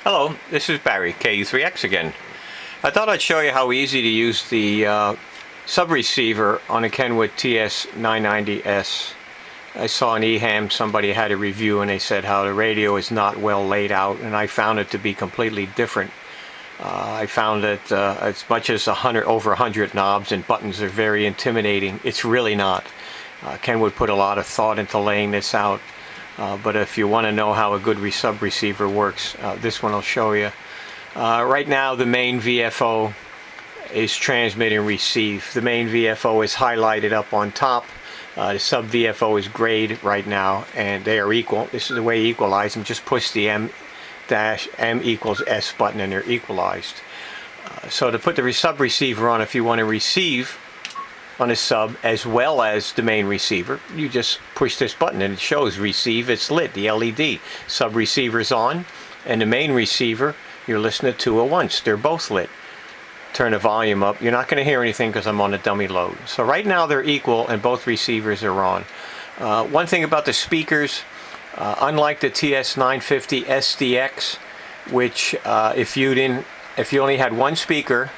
Hello, this is Barry, KU3X again. I thought I'd show you how easy to use the sub-receiver on a Kenwood TS990S. I saw an eHAM somebody had a review and they said how the radio is not well laid out, and I found it to be completely different. I found that as much as over 100 knobs and buttons are very intimidating. It's really not. Kenwood put a lot of thought into laying this out. But if you want to know how a good sub receiver works, this one will show you. Right now the main VFO is transmit and receive. The main VFO is highlighted up on top. The sub VFO is grayed right now, and they are equal. This is the way you equalize them. Just push the M equals S button and they're equalized. So to put the sub receiver on, if you want to receive on a sub as well as the main receiver, you just push this button and it shows receive. It's lit, the LED. Sub receiver's on, and the main receiver, you're listening to it once. They're both lit. Turn the volume up. You're not going to hear anything because I'm on a dummy load. So right now they're equal and both receivers are on. One thing about the speakers, unlike the ts990 SDX, which if you only had one speaker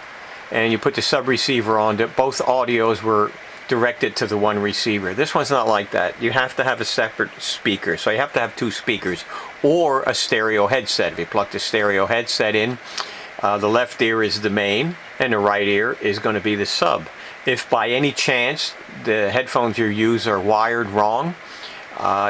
and you put the sub receiver on, both audios were directed to the one receiver. This one's not like that. You have to have a separate speaker, so you have to have two speakers or a stereo headset. If you plug the stereo headset in, the left ear is the main and the right ear is going to be the sub. If by any chance the headphones you use are wired wrong,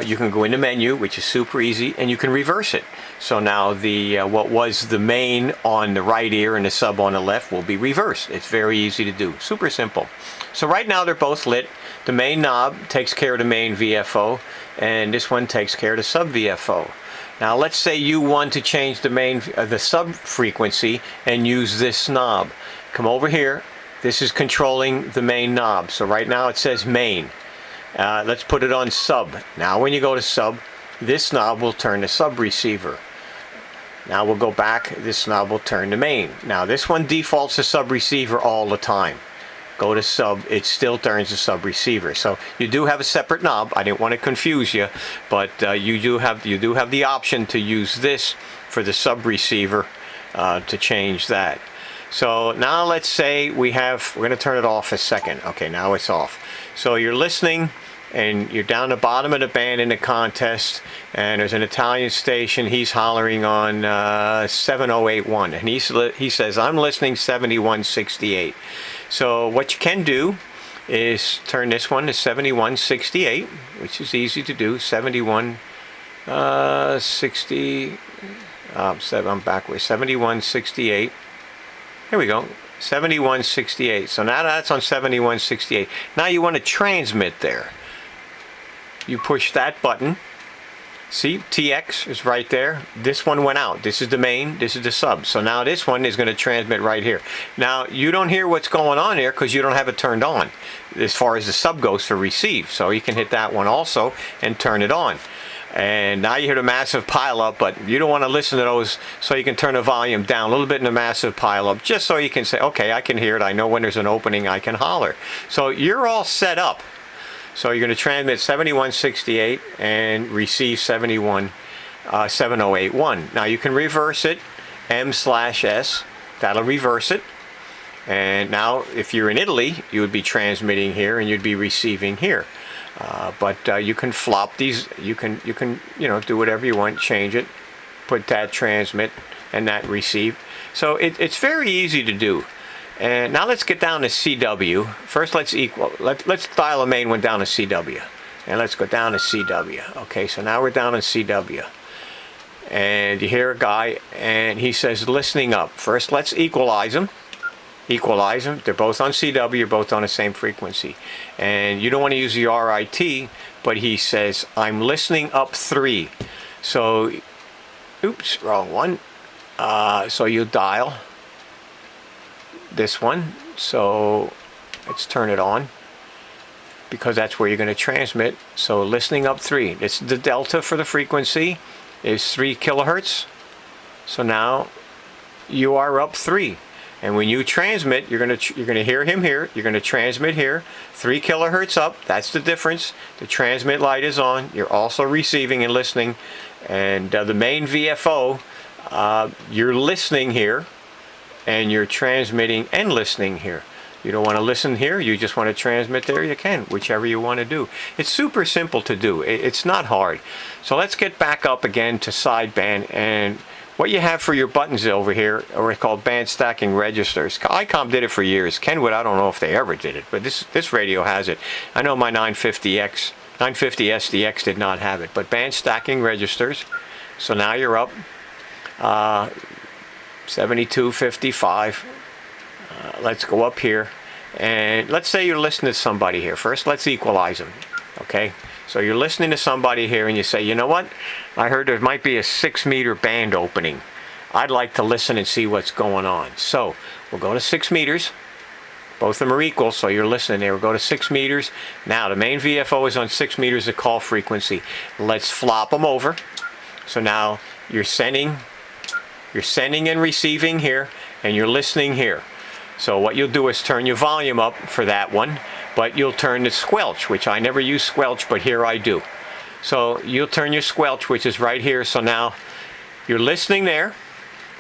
you can go in the menu, which is super easy, and you can reverse it. So now the what was the main on the right ear and the sub on the left will be reversed. It's very easy to do, super simple. So right now they're both lit. The main knob takes care of the main VFO, and this one takes care of the sub VFO. Now let's say you want to change the sub frequency and use this knob. Come over here. This is controlling the main knob. So right now it says main. Let's put it on sub. Now when you go to sub, this knob will turn the sub receiver. Now we'll go back, this knob will turn to main. Now this one defaults to sub receiver all the time. Go to sub, it still turns to sub receiver. So you do have a separate knob. I didn't want to confuse you, but you do have the option to use this for the sub receiver to change that. So now let's say we're going to turn it off a second. Okay, now it's off. So you're listening and you're down the bottom of the band in the contest, and there's an Italian station. He's hollering on 7081, and he says, I'm listening 7168. So what you can do is turn this one to 7168, which is easy to do. 7160. I'm backwards. 7168. Here we go. 7168. So now that's on 7168. Now you want to transmit there. You push that button. See, TX is right there. This one went out. This is the main, this is the sub. So now this one is going to transmit right here. Now you don't hear what's going on there because you don't have it turned on as far as the sub goes for receive. So you can hit that one also and turn it on. And now you hear the massive pileup, but you don't want to listen to those, so you can turn the volume down a little bit in the massive pileup, just so you can say, okay, I can hear it. I know when there's an opening, I can holler. So you're all set up. So you're going to transmit 7168 and receive 7081. Now you can reverse it, M/S, that'll reverse it. And now if you're in Italy, you would be transmitting here and you'd be receiving here. But you can flop these, you can do whatever you want, change it, put that transmit and that receive. So it's very easy to do. And now let's get down to CW. First let's dial the main one down to CW. And let's go down to CW. Okay, so now we're down in CW. And you hear a guy and he says listening up. First let's equalize them. Equalize them. They're both on CW, you're both on the same frequency. And you don't want to use the RIT, but he says, I'm listening up 3. So, oops, wrong one. So you dial this one. So let's turn it on, because that's where you're going to transmit. So listening up 3. It's the delta for the frequency is 3 kilohertz. So now you are up 3. And when you transmit, you're going to hear him here. You're going to transmit here, 3 kilohertz up. That's the difference. The transmit light is on. You're also receiving and listening. And the main VFO You're listening here, and you're transmitting and listening here. You don't want to listen here, you just want to transmit there, you can, whichever you want to do. It's super simple to do. It's not hard. So let's get back up again to sideband, and what you have for your buttons over here are called band stacking registers. ICOM did it for years. Kenwood, I don't know if they ever did it, but this radio has it. I know my 950 SDX did not have it, but band stacking registers. So now you're up 7255. Let's go up here, and let's say you're listening to somebody here. First, let's equalize them. Okay, so you're listening to somebody here, and you say, you know what, I heard there might be a 6-meter band opening. I'd like to listen and see what's going on. So we'll go to 6 meters. Both of them are equal, so you're listening there. We'll go to 6 meters. Now the main VFO is on 6 meters of call frequency. Let's flop them over. So now you're sending and receiving here, and you're listening here. So what you'll do is turn your volume up for that one, but you'll turn the squelch, which I never use squelch, but here I do. So you'll turn your squelch, which is right here. So now you're listening there.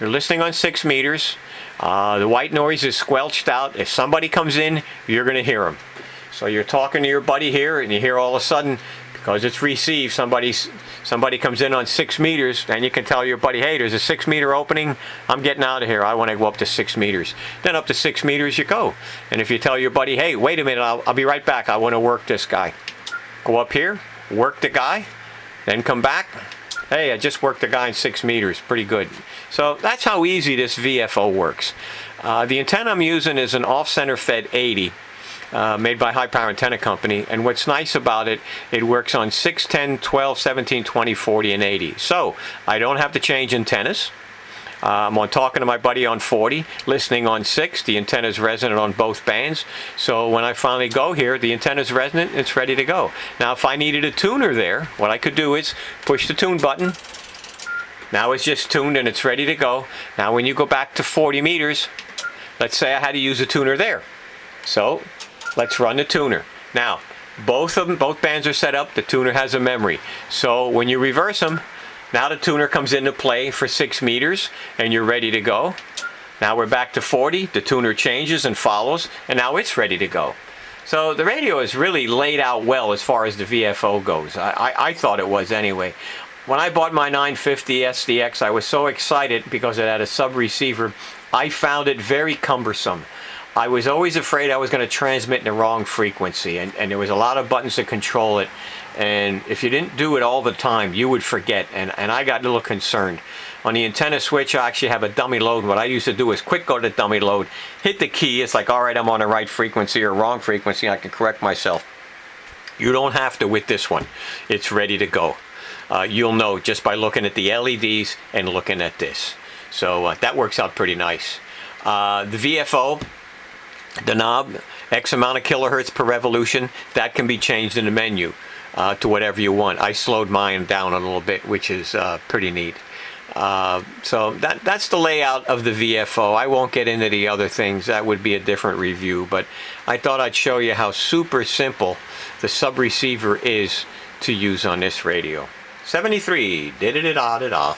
You're listening on 6 meters. The white noise is squelched out. If somebody comes in, you're going to hear them. So you're talking to your buddy here, and you hear all of a sudden, because it's received, somebody comes in on 6 meters, and you can tell your buddy, hey, there's a 6-meter opening. I'm getting out of here. I want to go up to 6 meters. Then up to 6 meters you go. And if you tell your buddy, hey, wait a minute, I'll be right back. I want to work this guy. Go up here, work the guy, then come back. Hey, I just worked the guy in 6 meters. Pretty good. So that's how easy this VFO works. The antenna I'm using is an off-center fed 80. Made by High Power Antenna Company, and what's nice about it, it works on 6, 10, 12, 17, 20, 40, and 80. So I don't have to change antennas. I'm talking to my buddy on 40, listening on 6. The antenna is resonant on both bands. So when I finally go here, the antenna is resonant, it's ready to go. Now if I needed a tuner there, what I could do is push the tune button. Now it's just tuned and it's ready to go. Now when you go back to 40 meters, let's say I had to use a tuner there. So let's run the tuner. Now, both bands are set up. The tuner has a memory. So when you reverse them, now the tuner comes into play for 6 meters, and you're ready to go. Now we're back to 40. The tuner changes and follows, and now it's ready to go. So the radio is really laid out well as far as the VFO goes. I thought it was anyway. When I bought my 950 SDX, I was so excited because it had a sub receiver. I found it very cumbersome. I was always afraid I was going to transmit in the wrong frequency, and there was a lot of buttons to control it, and if you didn't do it all the time, you would forget, and I got a little concerned. On the antenna switch, I actually have a dummy load. What I used to do is quick go to dummy load, hit the key. It's like, all right, I'm on the right frequency or wrong frequency. I can correct myself. You don't have to with this one. It's ready to go. You'll know just by looking at the LEDs and looking at this. So that works out pretty nice. The VFO, the knob, X amount of kilohertz per revolution, that can be changed in the menu to whatever you want. I slowed mine down a little bit, which is pretty neat. So that's the layout of the VFO. I won't get into the other things. That would be a different review, but I thought I'd show you how super simple the sub receiver is to use on this radio. 73, da-da-da-da-da-da.